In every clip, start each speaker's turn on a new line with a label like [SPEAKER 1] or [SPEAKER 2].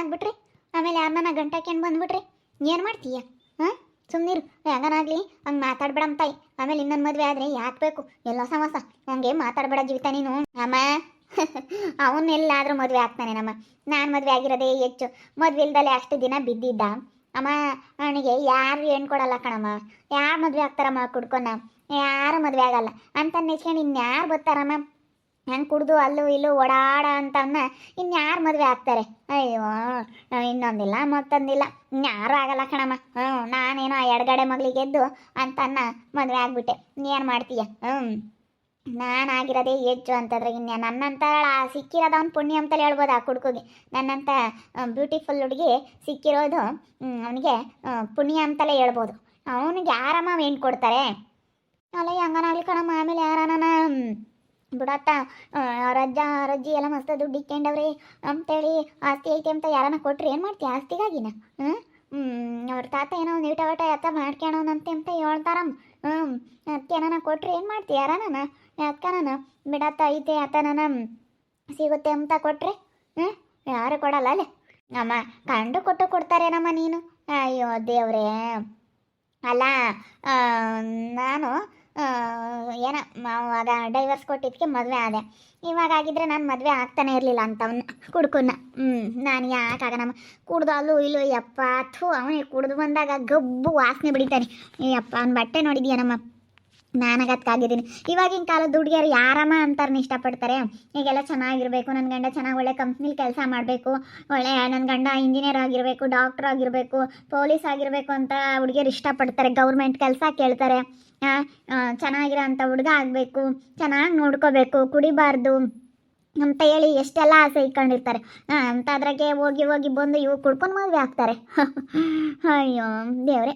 [SPEAKER 1] ಆಗ್ಬಿಟ್ರಿ, ಆಮೇಲೆ ಯಾರನ್ನ ಗಂಟಾಕ್ಯಂಡು ಬಂದ್ಬಿಟ್ರಿ, ಏನು ಮಾಡ್ತೀಯ? ಹಾಂ, ಸುಮ್ಮನಿರು. ಹೆಂಗನಾಗ್ಲಿ ಹಂಗೆ ಮಾತಾಡ್ಬೇಡ ತಾಯಿ. ಆಮೇಲೆ ಇನ್ನೊಂದು ಮದುವೆ ಆದರೆ ಯಾಕೆ ಬೇಕು ಎಲ್ಲ ಸಮಸ್ಯೆ? ಹಂಗೆ ಮಾತಾಡ್ಬೇಡ ಜೀವಿತ ನೀನು. ಅಮ್ಮ ಅವನ್ನೆಲ್ಲಾದರೂ ಮದುವೆ ಆಗ್ತಾನೆ ನಮ್ಮ. ನಾನು ಮದುವೆ ಆಗಿರೋದೇ ಹೆಚ್ಚು. ಮದುವೆ ಇಲ್ದಲೆ ಅಷ್ಟು ದಿನ ಬಿದ್ದಿದ್ದ ಅಮ್ಮ. ಅವನಿಗೆ ಯಾರು ಹೆಣ್ಣು ಕೊಡಲ್ಲ ಕಣಮ್ಮ. ಯಾರು ಮದುವೆ ಆಗ್ತಾರಮ್ಮ ಕುಡ್ಕೊನ? ಯಾರು ಮದುವೆ ಆಗಲ್ಲ ಅಂತ ನೆಚ್ಕೊಂಡು ಇನ್ಯಾರು ಬರ್ತಾರಮ್ಮ? ಹೆಂಗೆ ಕುಡ್ದು ಅಲ್ಲೂ ಇಲ್ಲೂ ಓಡಾಡ ಅಂತವನ್ನ ಇನ್ಯಾರು ಮದುವೆ ಆಗ್ತಾರೆ? ಅಯ್ಯೋ, ಇನ್ನೊಂದಿಲ್ಲ ಮತ್ತೊಂದಿಲ್ಲ, ಇನ್ಯಾರು ಆಗಲ್ಲ ಕಣಮ್ಮ. ನಾನೇನೋ ಎಡಗಡೆ ಮಗಳಿಗೆ ಗೆದ್ದು ಅಂತನ್ನ ಮದುವೆ ಆಗ್ಬಿಟ್ಟೆ. ಏನು ಮಾಡ್ತೀಯ? ನಾನಾಗಿರೋದೇ ಹೆಚ್ಚು ಅಂತಂದ್ರೆ ಇನ್ಯ ನನ್ನಂತ ಸಿಕ್ಕಿರೋದವನು ಪುಣ್ಯ ಅಂತಲೇ ಹೇಳ್ಬೋದು. ಆ ಕುಡ್ಕೋಗೆ ನನ್ನಂಥ ಬ್ಯೂಟಿಫುಲ್ ಹುಡುಗಿ ಸಿಕ್ಕಿರೋದು ಅವನಿಗೆ ಪುಣ್ಯ ಅಂತಲೇ ಹೇಳ್ಬೋದು. ಅವನಿಗೆ ಯಾರಮ್ಮ ಹೆಣ್ಣು ಕೊಡ್ತಾರೆ? ಅಲ್ಲ ಹೆಂಗನಾಗ್ಲಿ ಕಣಮ್ಮ. ಆಮೇಲೆ ಯಾರನ ಬಿಡತ್ತ ರಜ್ಜಿ ಎಲ್ಲ ಮಸ್ತ ದುಡ್ಡು ಇಕ್ಕೊಂಡವ್ರಿ ಅಂತೇಳಿ ಆಸ್ತಿ ಐತೆ ಅಂತ ಯಾರನ್ನ ಕೊಟ್ರಿ ಏನು ಮಾಡ್ತೀಯ ಆಸ್ತಿಗಾಗಿನ? ಅವ್ರ ತಾತ ಏನೋ ಒಂದು ಈಟ ಎತ್ತ ಮಾಡ್ಕೊಳೋನಂತೆ ಅಂತ ಹೇಳ್ತಾರಮ್ಮ. ಅದಕ್ಕೆ ಏನಾನ ಕೊಟ್ರಿ ಏನು ಮಾಡ್ತೀಯ? ಯಾರನ ಯಾಕನ ಬಿಡತ್ತ ಐತೆ ಆತನ ಸಿಗುತ್ತೆ ಅಂತ ಕೊಟ್ರಿ ಯಾರು ಕೊಡಲ್ಲ ಅಲ್ಲೇ ಅಮ್ಮ. ಕಂಡು ಕೊಟ್ಟು ಕೊಡ್ತಾರೇನಮ್ಮ ನೀನು? ಅಯ್ಯೋ ದೇವ್ರೇ. ಅಲ್ಲ ನಾನು ಏನೋ ಅದ ಡೈವರ್ಸ್ ಕೊಟ್ಟಿದ್ದಕ್ಕೆ ಮದುವೆ ಆದೆ. ಇವಾಗ ಆಗಿದ್ರೆ ನಾನು ಮದುವೆ ಆಗ್ತಾನೆ ಇರಲಿಲ್ಲ ಅಂತವನ್ನ ಕುಡ್ಕನ್ನ. ನಾನು ಯಾಕಾಗ ನಮ್ಮ ಕುಡ್ದು ಅಲ್ಲೂ ಇಲ್ಲೂ ಯಪ್ಪ ಥೂ ಅವನಿಗೆ ಕುಡ್ದು ಬಂದಾಗ ಗಬ್ಬು ವಾಸನೆ ಬಿಡಿತಾನೆ. ಯಪ್ಪ ಅವ್ನ ಬಟ್ಟೆ ನೋಡಿದ್ಯಾನಮ್ಮ, ನಾನಾಗತ್ಕಾಗಿದ್ದೀನಿ. ಇವಾಗಿನ ಕಾಲದ ಹುಡುಗಿಯರು ಯಾರಮ್ಮ ಅಂತಾರನ್ನ ಇಷ್ಟಪಡ್ತಾರೆ? ಈಗೆಲ್ಲ ಚೆನ್ನಾಗಿರಬೇಕು, ನನ್ನ ಗಂಡ ಚೆನ್ನಾಗಿ ಒಳ್ಳೆ ಕಂಪ್ನಿಲಿ ಕೆಲಸ ಮಾಡಬೇಕು, ಒಳ್ಳೆ ನನ್ನ ಗಂಡ ಇಂಜಿನಿಯರ್ ಆಗಿರಬೇಕು, ಡಾಕ್ಟ್ರ್ ಆಗಿರಬೇಕು, ಪೊಲೀಸ್ ಆಗಿರಬೇಕು ಅಂತ ಹುಡುಗಿಯರು ಇಷ್ಟಪಡ್ತಾರೆ. ಗೌರ್ಮೆಂಟ್ ಕೆಲಸ ಕೇಳ್ತಾರೆ. ಚೆನ್ನಾಗಿರೋ ಅಂಥ ಹುಡುಗ ಆಗಬೇಕು, ಚೆನ್ನಾಗಿ ನೋಡ್ಕೋಬೇಕು, ಕುಡಿಬಾರ್ದು ಅಂತ ಹೇಳಿ ಎಷ್ಟೆಲ್ಲ ಆಸೆ ಇಟ್ಕೊಂಡಿರ್ತಾರೆ. ಅಂಥದ್ರಾಗೆ ಹೋಗಿ ಹೋಗಿ ಬಂದು ಇವು ಕುಡ್ಕೊಂಡು ಮದುವೆ ಆಗ್ತಾರೆ. ಅಯ್ಯೋ ದೇವ್ರೆ.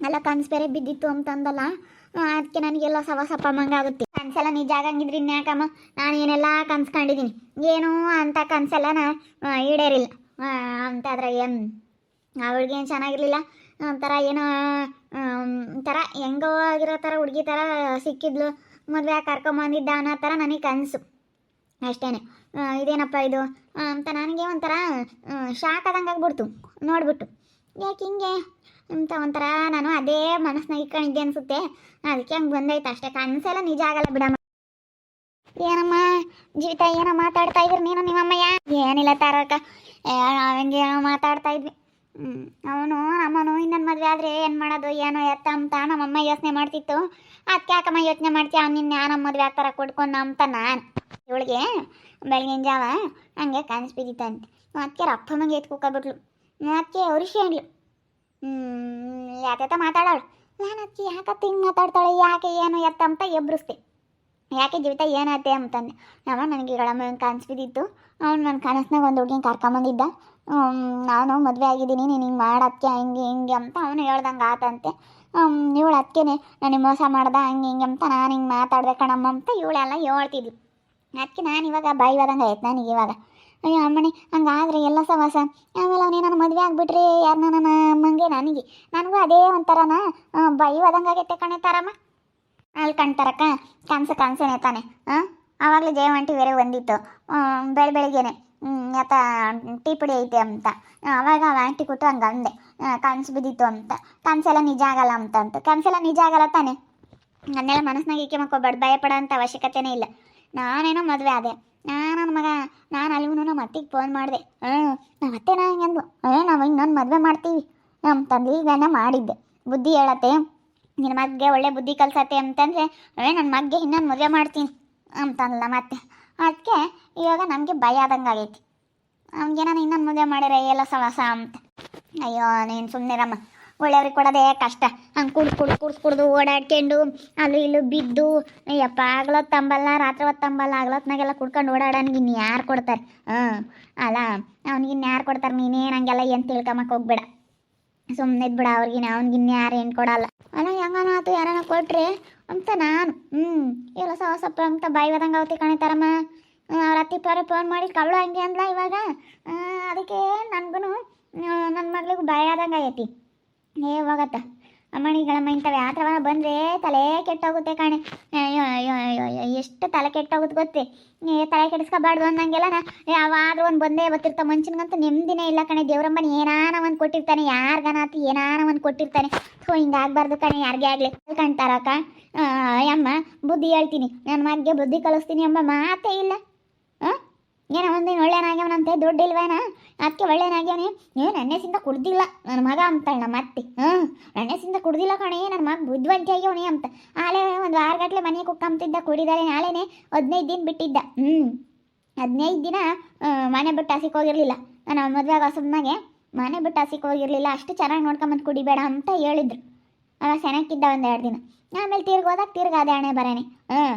[SPEAKER 1] ಅಲ್ಲ ಕನ್ಸು ಬೇರೆ ಬಿದ್ದಿತ್ತು ಅಂತಂದಲ್ಲ, ಅದಕ್ಕೆ ನನಗೆಲ್ಲ ಸವಸಪ್ಪ ಮಂಗಾಗುತ್ತೆ. ಕನಸೆಲ್ಲ ನಿಜ ಆಗಂಗಿದ್ರೆ ಇನ್ಯಾಕಮ್ಮ? ನಾನು ಏನೆಲ್ಲ ಕನ್ಸ್ಕೊಂಡಿದ್ದೀನಿ, ಏನೂ ಅಂತ ಕನಸೆಲ್ಲ ಈಡೇರಿಲ್ಲ. ಅಂತಾದ್ರಾಗೆ ಅವಳಿಗೆ ಏನು ಚೆನ್ನಾಗಿರಲಿಲ್ಲ, ಒಂಥರ ಏನೋ ಒಂಥರ ಹೆಂಗೋ ಆಗಿರೋ ಥರ ಹುಡುಗಿ ಥರ ಸಿಕ್ಕಿದ್ಲು, ಮದುವೆ ಕರ್ಕೊಂಬಂದಿದ್ದ ಅನ್ನೋ ಥರ ನನಗೆ ಕನಸು ಅಷ್ಟೇ. ಇದೇನಪ್ಪ ಇದು ಅಂತ ನನಗೆ ಒಂಥರ ಶಾಕ್ ಆದಂಗೆ ಆಗ್ಬಿಡ್ತು ನೋಡ್ಬಿಟ್ಟು. ಯಾಕೆ ಹಿಂಗೆ ಅಂತ ಒಂಥರ ನಾನು ಅದೇ ಮನಸ್ಸಿನಾಗ ಇಟ್ಕೊಂಡಿದ್ದೆ ಅನಿಸುತ್ತೆ. ಅದಕ್ಕೆ ಹಂಗೆ ಬಂದೈತೆ ಅಷ್ಟೇ. ಕನಸೆಲ್ಲ ನಿಜ ಆಗಲ್ಲ ಬಿಡಮ್ಮ. ಏನಮ್ಮ ಜೀವಿತ ಏನೋ ಮಾತಾಡ್ತಾ ಇದ್ರಿ ನೀನು ನಿಮ್ಮಮ್ಮಯ್ಯ? ಏನಿಲ್ಲ ತಾರಕ, ಹಂಗೆ ಮಾತಾಡ್ತಾ ಇದ್ವಿ. ನಮ್ಮನು ಇನ್ನೊಂದು ಮದುವೆ ಆದರೆ ಏನು ಮಾಡೋದು ಏನೋ ಎತ್ತ ಅಂತ ನಮ್ಮಮ್ಮ ಯೋಚನೆ ಮಾಡ್ತಿತ್ತು. ಅದಕ್ಕೆ ಯಾಕಮ್ಮ ಯೋಚನೆ ಮಾಡ್ತೀಯ? ಅವ್ನು ನಿನ್ನ ನಮ್ಮ ಮದುವೆ ಆಗ್ತಾರ ಕೊಡ್ಕೊಂಡು ಅಂತ ನಾನು ಇವಳಿಗೆ ಬೆಳಗಿನ ಜಾವ ಹಂಗೆ ಕನಸು ಬಿದ್ದಿತ್ತಂತೆ. ಅದಕ್ಕೆ ರಪ್ಪಮ್ಮಂಗೆ ಎತ್ತು ಕೂಕಬಿಟ್ಲು. ಅದಕ್ಕೆ ಅವ್ರಿಷ ಅಂದ್ಲು, ಯಾಕೆ ಮಾತಾಡೋಳು. ನಾನು ಅದಕ್ಕೆ ಯಾಕತ್ತೆ ಹಿಂಗೆ ಮಾತಾಡ್ತಾಳೆ, ಯಾಕೆ ಏನು ಎತ್ತ ಅಂತ ಎಬ್ಬಿಸ್ತೆ. ಯಾಕೆ ಜೀವಿತ ಏನಾಯ್ತೆ ಅಂತಂದೆ. ನನಗೆ ಈಗಳಮ್ಮ ಕನಸು ಬಿದ್ದಿತ್ತು. ಅವ್ನು ನನ್ನ ಕನಸ್ನಾಗ ಒಂದು ಹುಡುಗಿನ ಕರ್ಕೊಂಬಂದಿದ್ದ. ನಾನು ಮದುವೆ ಆಗಿದ್ದೀನಿ, ನೀನು ಹಿಂಗೆ ಮಾಡಕ್ಕೆ ಹಿಂಗೆ ಹಿಂಗೆ ಅಂತ ಅವನು ಹೇಳ್ದಂಗೆ ಆತಂತೆ. ಇವಳು ಅದಕ್ಕೇನೆ ನನಗೆ ಮೋಸ ಮಾಡ್ದ ಹಂಗೆ ಹಿಂಗೆ ಅಂತ ನಾನು ಹಿಂಗೆ ಮಾತಾಡ್ದೆ ಕಣಮ್ಮ ಅಂತ ಇವಳೆಲ್ಲ ಹೇಳ್ತಿದ್ಲು. ಅದಕ್ಕೆ ನಾನು ಇವಾಗ ಬಾಯಿವಾದಂಗೆ ಆಯ್ತು ನನಗೆ ಇವಾಗ. ಅಯ್ಯೋ ಅಮ್ಮಣಿ ಹಂಗಾದ್ರೆ ಎಲ್ಲ ಸವಾಸ. ಆಮೇಲೆ ಅವನೇನಾನು ಮದುವೆ ಆಗಿಬಿಟ್ರೆ ಯಾರನ್ನ ನನ್ನ ಅಮ್ಮಂಗೆ ನನಗೂ ಅದೇ ಒಂಥರನ ಬಾಯಿವಾದಂಗೆ ಆಗೈತೆ ಕಣೆ ತಾರಮ್ಮ. ಅಲ್ಲಿ ಕಣ್ತಾರಕ್ಕ ಕನಸೇನೆ ತಾನೆ. ಆವಾಗಲೇ ಜಯವಂಟಿ ಬೇರೆ ಬಂದಿತ್ತು ಬೆಳಿಗ್ಗೆನೆ ಆತ ಟೀ ಪುಡಿ ಐತೆ ಅಂತ. ಅವಾಗ ಆಂಟಿ ಕೊಟ್ಟು ಹಂಗೆ ಅಂದೆ ಕನಸು ಬಿದ್ದಿತ್ತು ಅಂತ. ಕನಸೆಲ್ಲ ನಿಜ ಆಗಲ್ಲ ಅಂತ ಕನಸೆಲ್ಲ ನಿಜ ಆಗಲ್ಲ ತಾನೆ. ನನ್ನೆಲ್ಲ ಮನಸ್ಸಿನಾಗ ಈಕೆ ಮಕ್ಕೋಬೇಡ, ಭಯಪಡೋ ಅಂಥ ಅವಶ್ಯಕತೆನೇ ಇಲ್ಲ. ನಾನೇನೋ ಮದುವೆ ಆದೆ. ನನ್ನ ಮಗ ನಾನು ಅಲ್ಲಿಗೂ ನಮ್ಮ ಅತ್ತಿಗೆ ಫೋನ್ ಮಾಡಿದೆ. ನಮ್ಮ ಅತ್ತೆ ನಂಗೆ ಅಂದು ನಾವು ಇನ್ನೊಂದು ಮದುವೆ ಮಾಡ್ತೀವಿ ಅಂತಂದು ಈಗನ ಮಾಡಿದ್ದೆ. ಬುದ್ಧಿ ಹೇಳತ್ತೆ, ನಿನ್ನ ಮಗ್ಗೆ ಒಳ್ಳೆ ಬುದ್ಧಿ ಕಲ್ಸತ್ತೆ ಅಂತಂದರೆ ನನ್ನ ಮಗ್ಗೆ ಇನ್ನೊಂದು ಮದುವೆ ಮಾಡ್ತೀನಿ ಅಂತಂದಲ್ಲ ಮತ್ತೆ. ಅದಕ್ಕೆ ಇವಾಗ ನಮಗೆ ಭಯ ಆದಂಗೆ ಆಗೈತಿ. ಅವ್ನಿಗೆ ನಾನು ಇನ್ನೊಂದು ಮದುವೆ ಮಾಡಿದ್ರೆ ಎಲ್ಲ ಸವಾಸ ಅಂತ. ಅಯ್ಯೋ ನೀನು ಸುಮ್ಮನಿರಮ್ಮ, ಒಳ್ಳೆಯವ್ರಿಗೆ ಕೊಡೋದೇ ಕಷ್ಟ. ಹಂಗೆ ಕುಡ್ದು ಓಡಾಡ್ಕೊಂಡು ಅಲ್ಲೂ ಇಲ್ಲೂ ಬಿದ್ದು ಯಪ್ಪ ಆಗ್ಲೊತ್ತು ತಂಬಲ್ಲ, ರಾತ್ರಿ ಹೊತ್ತು ತಂಬಲ್ಲ, ಆಗ್ಲೊತ್ನಾಗೆಲ್ಲ ಕುಡ್ಕೊಂಡು ಓಡಾಡೋನಿಗೆ ಇನ್ನು ಯಾರು ಕೊಡ್ತಾರೆ? ಅಲ್ಲ ಅವ್ನಿಗೆ ಇನ್ನು ಯಾರು ಕೊಡ್ತಾರೆ? ನೀನೇನು ಹಂಗೆಲ್ಲ ಏನು ತಿಳ್ಕೊಂಬಕ್ಕೆ ಹೋಗ್ಬೇಡ, ಸುಮ್ಮನೆ ಇದ್ಬಿಡ. ಅವ್ರಿಗಿನ ಅವ್ನಿಗಿನ್ನ ಯಾರು ಏನು ಕೊಡಲ್ಲ. ಅಲ್ಲ ಹೆಂಗನಾತು ಯಾರನ್ನ ಕೊಟ್ರೆ ಅಂತ ನಾನು ಎಲ್ಲ ಸವಸಪ್ಪ ಅಂತ ಬಾಯಿವಾದಂಗೆ ಅವತಿ ಕಣಿತಾರಮ್ಮ. ಅವ್ರ ಅತ್ತಿಪ್ಪವ್ರೆ ಫೋನ್ ಮಾಡಿ ಕವಳು ಹಂಗೆ ಅಂದ್ಲ ಇವಾಗ. ಅದಕ್ಕೆ ನನಗೂ ನನ್ನ ಮಗಳಿಗೂ ಭಯ ಆದಂಗೆ ಆಗೈತಿ. ಹೋಗತ್ತ ಅಮ್ಮಣಿಗಳಮ್ಮ ಇಂಥವು ಯಾತ್ರವ ಬಂದರೆ ತಲೆ ಕೆಟ್ಟೋಗುತ್ತೆ ಕಾಣೆ. ಅಯ್ಯೋ ಅಯ್ಯೋ ಅಯ್ಯೋ ಅಯ್ಯೋ, ಎಷ್ಟು ತಲೆ ಕೆಟ್ಟೋಗುತ್ತೆ ಗೊತ್ತೇ. ತಲೆ ಕೆಡಿಸ್ಕೋಬಾರ್ದು ಅನ್ನಂಗೆಲ್ಲ ಯಾವಾದ್ರೂ ಒಂದು ಬಂದೇ ಬರ್ತಿರ್ತಾವೆ. ಮನುಷ್ಯನಿಗಂತೂ ನೆಮ್ಮದಿನೇ ಇಲ್ಲ ಕಣೆ. ದೇವ್ರಂಬನ ಏನಾನ ಒಂದು ಕೊಟ್ಟಿರ್ತಾನೆ, ಯಾರಿಗನಾತು ಏನಾನ ಒಂದು ಕೊಟ್ಟಿರ್ತಾನೆ. ಸೊ ಹಿಂಗಾಗಬಾರ್ದು ಕಣೆ ಯಾರಿಗೆ ಆಗಲಿ. ಕಾಣ್ತಾರಕ್ಕ ಅಮ್ಮ ಬುದ್ಧಿ ಹೇಳ್ತೀನಿ, ನನ್ನ ಮಗ್ಗೆ ಬುದ್ಧಿ ಕಲಿಸ್ತೀನಿ ಎಂಬ ಮಾತೇ ಇಲ್ಲ. ಏನೋ ಒಂದಿನ ಒಳ್ಳೆನಾಗ್ಯವನಂತೆ, ದುಡ್ಡು ಇಲ್ವೇನ ಅದಕ್ಕೆ ಒಳ್ಳೆನಾಗ್ಯವನೇ. ನನ್ನೆಸಿಂದ ಕುಡ್ದಿಲ್ಲ ನನ್ನ ಮಗ ಅಂತಾಳೆ ನಮ್ಮ ಅತ್ತೆ. ನನ್ನೆಸಿಂದ ಕುಡ್ದಿಲ್ಲ ಕಣೆ, ನನ್ನ ಮಗ ಬುದ್ಧಿವಂತಿ ಆಗ್ಯವನೇ ಅಂತ. ಆಲೇ ಒಂದು ವಾರಗಟ್ಲೆ ಮನೆ ಕುಕ್ಕಂತಿದ್ದ, ಕುಡಿದಾರೆ. ನಾಳೆನೇ 15 ದಿನ ಬಿಟ್ಟಿದ್ದ. 15 ದಿನ ಮನೆ ಬಿಟ್ಟು ಹಸಿಗೆ ಹೋಗಿರಲಿಲ್ಲ. ನಾನು ಮದುವೆ ಹೊಸಬ್ನಾಗೆ ಮನೆ ಬಿಟ್ಟು ಹಸಿಗೆ ಹೋಗಿರಲಿಲ್ಲ. ಅಷ್ಟು ಚೆನ್ನಾಗಿ ನೋಡ್ಕೊಂಬಂದು ಕುಡಿಬೇಡ ಅಂತ ಹೇಳಿದ್ರು. ಅವಾಗ ಚೆನ್ನಾಗಿದ್ದ 1-2 ದಿನ. ಆಮೇಲೆ ತಿರ್ಗೋದಾಗ ಅದೇ ಹಣೆ ಬರೇನೆ.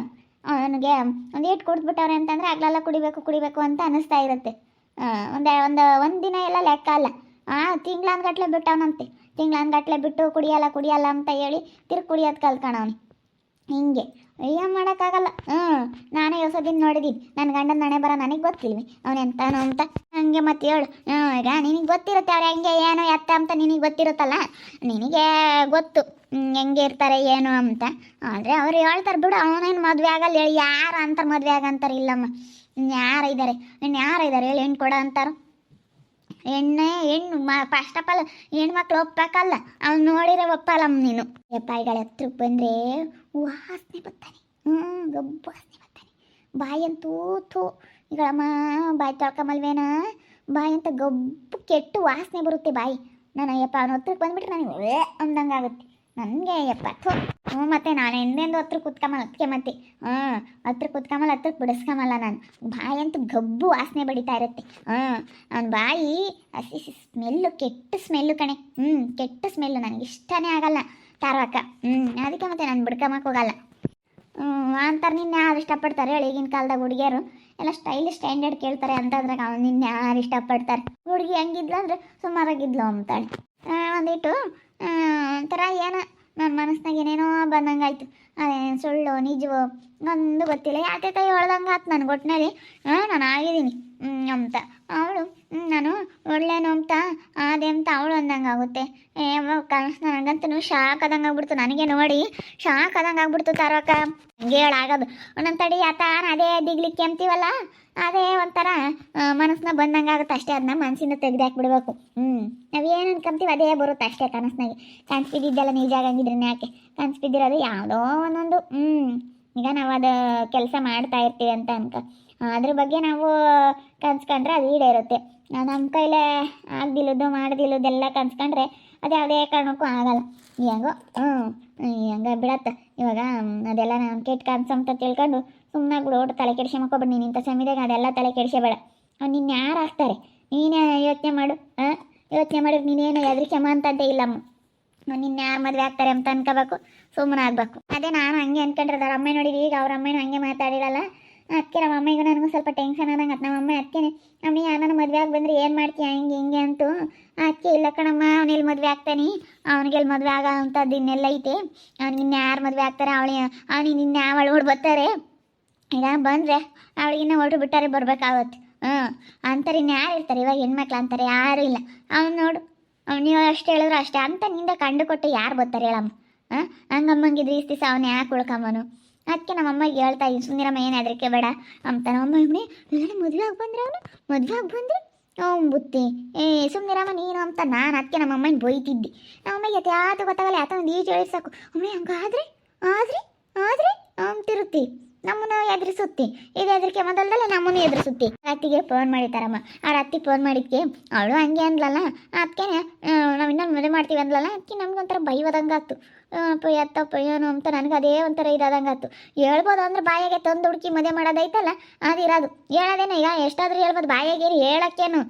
[SPEAKER 1] ಅವನಿಗೆ ಒಂದು ಏಟು ಕುಡಿದ್ಬಿಟ್ಟವ್ರೆ ಅಂತಂದರೆ ಆಗ್ಲೆಲ್ಲ ಕುಡಿಬೇಕು ಅಂತ ಅನ್ನಿಸ್ತಾ ಇರುತ್ತೆ. ಒಂದು ದಿನ ಎಲ್ಲ ಲೆಕ್ಕ ಅಲ್ಲ. ತಿಂಗ್ಳಾನ್ಗಟ್ಲೆ ಬಿಟ್ಟವನಂತೆ. ತಿಂಗ್ಳಾನ್ಗಟ್ಲೆ ಬಿಟ್ಟು ಕುಡಿಯಲ್ಲ ಅಂತ ಹೇಳಿ ಕುಡಿಯೋದು ಕಲ್ತ್ಕೊಂಡವನಿ. ಹಿಂಗೆ ಏನು ಮಾಡೋಕ್ಕಾಗಲ್ಲ. ನಾನೇ ದಿನ ನೋಡಿದ್ದೀನಿ. ನನ್ನ ಗಂಡನ ಹಣೆ ಬರ ನನಗೆ ಗೊತ್ತಿಲ್ವಿ ಅವನೆಂತಾನು ಅಂತ. ಹಂಗೆ ಮತ್ತೆ ಹೇಳು. ಈಗ ನಿನಗೆ ಗೊತ್ತಿರುತ್ತೆ ಅವ್ರು ಹೆಂಗೆ ಏನು ಎತ್ತ ಅಂತ ನಿನಗೆ ಗೊತ್ತಿರುತ್ತಲ್ಲ, ನಿನಗೆ ಗೊತ್ತು ಹೆಂಗೆ ಇರ್ತಾರೆ ಏನು ಅಂತ. ಆದರೆ ಅವ್ರು ಹೇಳ್ತಾರೆ ಬಿಡು, ಅವನೇನು ಮದುವೆ ಆಗಲ್ಲ ಹೇಳಿ. ಯಾರು ಅಂತಾರೆ ಮದುವೆ ಆಗಂತಾರೆ? ಇಲ್ಲಮ್ಮ, ಇನ್ಯಾರಿದ್ದಾರೆ ಹೇಳಿ ಹೆಣ್ಣು ಕೊಡ ಅಂತಾರ. ಹೆಣ್ಣು ಫಸ್ಟ್ ಆಫ್ ಆಲ್ ಹೆಣ್ಮಕ್ಳು ಒಪ್ಪಬೇಕಲ್ಲ, ಅವ್ನು ನೋಡಿದ್ರೆ ಒಪ್ಪಲ್ಲಮ್ಮ ನೀನು. ಎಪ್ಪಾಯಿಗಳ ಹತ್ರಕ್ಕೆ ಬಂದರೆ ವಾಸನೆ ಬರ್ತಾನೆ. ಗಬ್ಬು ವಾಸನೆ ಬರ್ತಾನೆ. ಬಾಯಂತೂ ಈಗಳಮ್ಮ ಬಾಯಿ ತೊಳ್ಕೊಂಬಲ್ವೇನ, ಬಾಯಂತ ಗಬ್ಬು ಕೆಟ್ಟು ವಾಸನೆ ಬರುತ್ತೆ ಬಾಯಿ. ನಾನು ಅಯ್ಯಪ್ಪ ಅವನ ಹತ್ರಕ್ಕೆ ಬಂದುಬಿಟ್ರೆ ನನಗೆ ಅಂದಂಗೆ ಆಗುತ್ತೆ ನನಗೆ. ಅಯ್ಯಪ್ಪ ಮತ್ತು ನಾನು ಎಂದೆಂದು ಹತ್ರ ಕುತ್ಕೊಂಬಲ್ಲ ಅದಕ್ಕೆ ಮತ್ತೆ ಹತ್ರ ಕುತ್ಕೊಂಬಲ್ಲ, ಹತ್ರಕ್ಕೆ ಬಿಡಿಸ್ಕೊಂಬಲ್ಲ ನಾನು. ಬಾಯಂತೂ ಗಬ್ಬು ವಾಸನೆ ಬಡಿತಾ ಇರುತ್ತೆ. ಅವನ ಬಾಯಿ ಹಸಿ ಸ್ಮೆಲ್ಲು, ಕೆಟ್ಟ ಸ್ಮೆಲ್ಲು ಕಣೆ. ಕೆಟ್ಟ ಸ್ಮೆಲ್ಲು, ನನಗೆ ಇಷ್ಟನೇ ಆಗಲ್ಲ ತಾರವಕ್ಕ. ಅದಕ್ಕೆ ಮತ್ತೆ ನಾನು ಬಿಡ್ಕೊಂಬಕ್ಕೆ ಹೋಗಲ್ಲ ಅಂತಾರೆ. ನಿನ್ನ ಯಾರು ಇಷ್ಟಪಡ್ತಾರೆ ಹೇಳಿ? ಈಗಿನ ಕಾಲದಾಗ ಹುಡುಗಿಯರು ಎಲ್ಲ ಸ್ಟ್ಯಾಂಡರ್ಡ್ ಕೇಳ್ತಾರೆ ಅಂತಂದ್ರೆ ಅವ್ನು ನಿನ್ನ ಯಾರು ಇಷ್ಟಪಡ್ತಾರೆ? ಹುಡುಗಿ ಹೆಂಗಿದ್ಲು ಅಂದರೆ ಸುಮಾರಾಗಿದ್ಲು ಅಂತಾಳೆ. ಒಂದಿಟ್ಟು ಒಂಥರ ಏನೋ ನನ್ನ ಮನಸ್ಸಿನಾಗ ಏನೇನೋ ಬಂದಂಗಾಯ್ತು. ಅದೇನು ಸುಳ್ಳು ನಿಜವೋ ಒಂದು ಗೊತ್ತಿಲ್ಲ. ಯಾಕೆ ಕೈ ಹೊಳ್ದಂಗೆ ಆಯ್ತು ನನಗೆ ಒಟ್ಟಿನಲ್ಲಿ. ನಾನು ಆಗಿದ್ದೀನಿ ಅಂತ ಅವಳು, ನಾನು ಒಳ್ಳೆಯನು ಅಂತ ಅದೇ ಅಂತ ಅವಳು ಅಂದಂಗೆ ಆಗುತ್ತೆ. ಕನಸು ನನಗಂತೂ ಶಾಕ್ ಆದಂಗೆ ಆಗ್ಬಿಡ್ತು. ನನಗೆ ನೋಡಿ ಶಾಕ್ ಆದಂಗೆ ಆಗ್ಬಿಡ್ತು ತಾರಕ್ಕ. ಹಂಗೆ ಹೇಳಾಗೋದು ಒಂದೊಂದು ತಡಿ ಆತಾನ ಅದೇ ದಿಗ್ಲಿಕ್ಕೆ ಅಂತೀವಲ್ಲ, ಅದೇ ಒಂಥರ ಮನಸ್ಸಿನ ಬಂದಂಗೆ ಆಗುತ್ತೆ ಅಷ್ಟೇ. ಅದನ್ನ ಮನಸ್ಸಿಂದ ತೆಗೆದಾಕ್ಬಿಡ್ಬೇಕು. ನಾವೇನು ಅನ್ಕೊಂತೀವಿ ಅದೇ ಬರುತ್ತೆ ಅಷ್ಟೇ ಕನಸಿನಾಗೆ. ಕನಸ್ಬಿದ್ದೆಲ್ಲ ನಿಜ ಆಗಂಗಿದ್ರೆ ಯಾಕೆ? ಕನಸ್ಬಿದ್ದಿರೋದು ಯಾವುದೋ ಒಂದೊಂದು ಈಗ ನಾವು ಅದು ಕೆಲಸ ಮಾಡ್ತಾ ಇರ್ತೀವಿ ಅಂತ ಅದ್ರ ಬಗ್ಗೆ ನಾವು ಕನ್ಸ್ಕೊಂಡ್ರೆ ಅದು ಈಡೇರುತ್ತೆ. ನಮ್ಮ ಕೈಲೇ ಆಗ್ದಿಲ್ಲದು ಮಾಡ್ದಿಲ್ಲದೆಲ್ಲ ಕನ್ಸ್ಕೊಂಡ್ರೆ ಅದು ಯಾವುದೇ ಕಾರಣಕ್ಕೂ ಆಗಲ್ಲ. ಹೆಂಗೋ ಹಂಗೆ ಬಿಡತ್ತ. ಇವಾಗ ಅದೆಲ್ಲ ನಾನು ಕೆಟ್ಟ ಕನ್ಸು ಅಂತ ತಿಳ್ಕೊಂಡು ಸುಮ್ಮನೆ ಬಿಡು, ಒಟ್ಟು ತಲೆ ಕೆಡಿಸ್ಕೊಂಬಕ್ಕೋಬೇಡ. ನೀನು ಇಂಥ ಸಮಯದಾಗ ಅದೆಲ್ಲ ತಲೆ ಕೆಡಿಸಬೇಡ. ನಿನ್ನ ಯಾರು ಆಗ್ತಾರೆ ನೀನೇ ಯೋಚನೆ ಮಾಡು. ಯೋಚನೆ ಮಾಡಿದ್ರೆ ನೀನೇನು ಹೆದರಿಕೆಮ್ಮ ಅಂತಂತೆ ಇಲ್ಲಮ್ಮ. ನಿನ್ನ ಯಾರು ಮದುವೆ ಆಗ್ತಾರೆ ಅಂತ ಅನ್ಕೋಬೇಕು, ಸುಮ್ಮನೆ ಆಗಬೇಕು. ಅದೇ ನಾನು ಹಂಗೆ ಅನ್ಕೊಂಡ್ರೆ ಅಮ್ಮ ನೋಡಿರಿ, ಈಗ ಅವ್ರ ಅಮ್ಮನೂ ಹಂಗೆ ಮಾತಾಡಿರಲ್ಲ. ಅದಕ್ಕೆ ನಮ್ಮ ಅಮ್ಮಿಗೂ ನನಗೂ ಸ್ವಲ್ಪ ಟೆನ್ಷನ್ ಆದಂಗೆ ನಮ್ಮ ಅಮ್ಮ. ಅದಕ್ಕೆ ಅಮ್ಮ ಯಾರನ್ನ ಮದುವೆ ಆಗಿ ಬಂದರೆ ಏನು ಮಾಡ್ತೀಯ ಹಿಂಗೆ ಅಂತು. ಅದಕ್ಕೆ ಇಲ್ಲ ಕಣಮ್ಮ, ಅವನೆಲ್ಲಿ ಮದುವೆ ಆಗ್ತಾನೆ, ಅವನಿಗೆಲ್ಲಿ ಮದುವೆ ಆಗೋ ಅಂಥದ್ದು ಇನ್ನೆಲ್ಲ ಐತೆ. ಅವ್ನಿಗಿನ್ನ ಯಾರು ಮದುವೆ ಆಗ್ತಾರೆ? ಅವನಿಗೆ ನಿನ್ನೆ ಅವಳು ಹೊಡ್ ಬರ್ತಾರೆ. ಈಗ ಬಂದರೆ ಅವಳಿಗಿನ್ನ ಹೊರಟು ಬಿಟ್ಟಾರೆ ಬರ್ಬೇಕಾಗತ್ತೆ. ಅಂತಾರೆ ಇನ್ಯಾರು ಇರ್ತಾರೆ? ಇವಾಗ ಹೆಣ್ಮಕ್ಳು ಅಂತಾರೆ ಯಾರೂ ಇಲ್ಲ. ಅವ್ನು ನೋಡು, ನೀವು ಅಷ್ಟು ಹೇಳಿದ್ರು ಅಷ್ಟೇ ಅಂತ ನಿಂದ ಕಂಡು ಕೊಟ್ಟು ಯಾರು ಬರ್ತಾರೆ ಹೇಳಮ್ಮ? ಹಂಗಮ್ಮಂಗಿದ್ರೆ ಇಷ್ಟು ದಿವಸ ಅವನು ಯಾಕೆ ಉಳ್ಕೊಂಬನು? ಅದಕ್ಕೆ ನಮ್ಮಮ್ಮಗೆ ಹೇಳ್ತಾ ಇದ್ದೀನಿ, ಸುಂದಿರಮ್ಮ ಏನು ಹೆದರಿಕೆ ಬೇಡ ಅಂತ. ನಮ್ಮಮ್ಮ ಇವನೇ ಎಲ್ಲ ಮದುವೆ ಆಗಿ ಬಂದರೆ ಅವ್ನು ಬುತ್ತಿ ಸುಂದಿರಮ್ಮ ನೀನು ಅಂತ ನಾನು ಅದಕ್ಕೆ ನಮ್ಮಮ್ಮನ ಬೈತಿದ್ದೆ. ನಮ್ಮಮ್ಮಗೆ ಯಾತು ಗೊತ್ತಾಗಲ್ಲ, ಯಾತ ಒಂದು ಈಜು ಸಾಕು. ಅಮ್ಮ ಹಂಗಾದ್ರೆ ಅಂತಿರುತ್ತಿ, ನಮ್ಮನ್ನು ಎದುರಿಸುತ್ತಿ. ಇದು ಹೆದರಿಕೆ ಮೊದಲದಲ್ಲ ನಮ್ಮನ್ನು ಎದುರಿಸುತ್ತಿ. ಅತ್ತಿಗೆ ಫೋನ್ ಮಾಡಿತಾರಮ್ಮ. ಆ ಅತ್ತಿಗೆ ಫೋನ್ ಮಾಡಿದ್ಕೆ ಅವಳು ಹಂಗೆ ಅಂದ್ಲಲ್ಲ, ಅದಕ್ಕೆ ನಾವು ಇನ್ನೊಂದು ಮದುವೆ ಮಾಡ್ತೀವಿ ಅಂದ್ಲಲ್ಲ. ಅದಕ್ಕೆ ನಮ್ಗೊಂಥರ ಬೈವದಂಗೆ ಆಯ್ತು. ಎತ್ತಪ್ಪ ಏನು ಅಂತ ನನಗೆ ಅದೇ ಒಂಥರ ಇರೋದಂಗೆ ಆಯ್ತು. ಹೇಳ್ಬೋದು ಅಂದ್ರೆ ಬಾಯಾಗೆ ತಂದು ಹುಡುಕಿ ಮದುವೆ ಮಾಡೋದೈತಲ್ಲ ಅದಿರೋದು. ಹೇಳೋದೇನ ಈಗ ಎಷ್ಟಾದ್ರೂ ಹೇಳ್ಬೋದು, ಬಾಯಾಗೇರಿ ಹೇಳೋಕ್ಕೇನು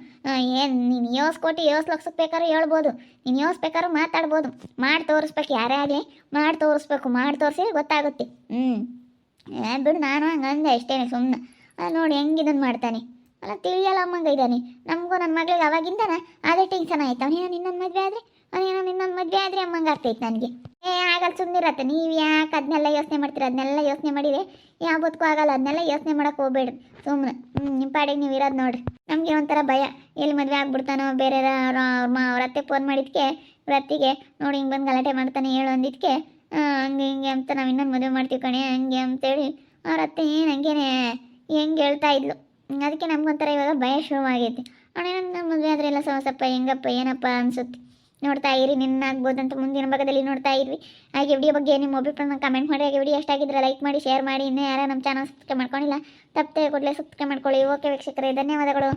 [SPEAKER 1] ಏನು? ನೀನು ಯೋಸ್ಕೋಟಿ ಲಕ್ಷಕ್ಕೆ ಬೇಕಾದ್ರೂ ಹೇಳ್ಬೋದು, ನೀನು ಯೋಸ್ಬೇಕಾದ್ರೂ ಮಾತಾಡ್ಬೋದು. ಮಾಡಿ ತೋರಿಸ್ಬೇಕು, ಯಾರೇ ಆಗಲಿ ಮಾಡಿ ತೋರಿಸ್ಬೇಕು. ಮಾಡಿ ತೋರಿಸಿ ಗೊತ್ತಾಗುತ್ತೆ. ಬಿಡು, ನಾನು ಹಂಗಂದೆ ಅಷ್ಟೇ ಸುಮ್ಮನೆ. ನೋಡಿ ಹೆಂಗಿದನ್ನು ಮಾಡ್ತಾನೆ ಅಲ್ಲ, ತಿಳಿಯಲ್ಲ ಅಮ್ಮಂಗೆ ಇದ್ದಾನೆ. ನಮಗೂ ನನ್ನ ಮಗಳಿಗೆ ಅವಾಗಿಂದನ ಅದೇ ಟೆನ್ಷನ್ ಆಯ್ತು. ಅವನೇನೋ ನಿನ್ನೊಂದು ಮದುವೆ ಆದರೆ ಅಮ್ಮಂಗೆ ಆಗ್ತೈತೆ ನನಗೆ. ಆಗಲ್ಲ ಸುಮ್ಮನಿರತ್ತೆ. ನೀವು ಯಾಕೆ ಅದನ್ನೆಲ್ಲ ಯೋಚನೆ ಮಾಡ್ತೀರ? ಅದನ್ನೆಲ್ಲ ಯೋಚನೆ ಮಾಡಿದರೆ ಯಾವತ್ತೂ ಆಗಲ್ಲ. ಅದನ್ನೆಲ್ಲ ಯೋಚನೆ ಮಾಡೋಕೆ ಹೋಗ್ಬೇಡ್ರಿ ಸುಮ್ಮನೆ. ನಿಮ್ಮ ಪಾಡಿಗೆ ನೀವು ಇರೋದು ನೋಡ್ರಿ. ನಮಗೆ ಒಂಥರ ಭಯ, ಎಲ್ಲಿ ಮದುವೆ ಆಗ್ಬಿಡ್ತಾನೋ ಬೇರೆ ಅವ್ರ ಅತ್ತೆ ಫೋನ್ ಮಾಡಿದ್ಕೆ ಅವ್ರ ಅತ್ತಿಗೆ ನೋಡಿ ಹಿಂಗೆ ಬಂದು ಗಲಾಟೆ ಮಾಡ್ತಾನೆ ಹೇಳು ಅಂದಿದ್ದಕ್ಕೆ ಹಂಗೆ ಹಿಂಗೆ ಅಂತ ನಾವು ಇನ್ನೊಂದು ಮದುವೆ ಮಾಡ್ತೀವಿ ಕಣೆ ಹಂಗೆ ಅಂತೇಳಿ ಅವ್ರ ಅತ್ತೆ ಏನು ಹಂಗೇನೆ ಹೆಂಗೆ ಹೇಳ್ತಾ ಇದ್ಲು. ಅದಕ್ಕೆ ನಮ್ಗೊಂಥರ ಇವಾಗ ಭಯ ಶುರುವಾಗೈತಿ. ಅವನೇ ನನ್ನ ಮದುವೆ ಆದರೆ ಎಲ್ಲ ಸ್ವಲ್ಪ ಹೆಂಗಪ್ಪ ಏನಪ್ಪ ಅನಿಸುತ್ತೆ. ನೋಡ್ತಾ ಇರಿ ನಿನ್ನಾಗ್ಬೋದು ಅಂತ ಮುಂದಿನ ಭಾಗದಲ್ಲಿ ನೋಡ್ತಾ ಇದ್ವಿ. ಹಾಗೆ ವಿಡಿಯೋ ಬಗ್ಗೆ ನಿಮ್ಮ ಒಬ್ಬಿಬ್ಬರನ್ನ ಕಮೆಂಟ್ ಮಾಡಿ. ಹಾಗೆ ವಿಡಿಯೋ ಎಷ್ಟಾಗಿದ್ರೆ ಲೈಕ್ ಮಾಡಿ, ಶೇರ್ ಮಾಡಿ. ಇನ್ನೂ ಯಾರು ನಮ್ಮ ಚಾನಲ್ ಸಬ್ಸ್ಕ್ರೈಬ್ ಮಾಡ್ಕೊಂಡಿಲ್ಲ ತಪ್ಪದೆ ಕೂಡಲೇ ಸಬ್ಸ್ಕ್ರೈಬ್ ಮಾಡ್ಕೊಳ್ಳಿ. ಓಕೆ ವೀಕ್ಷಕರೇ, ಧನ್ಯವಾದಗಳು.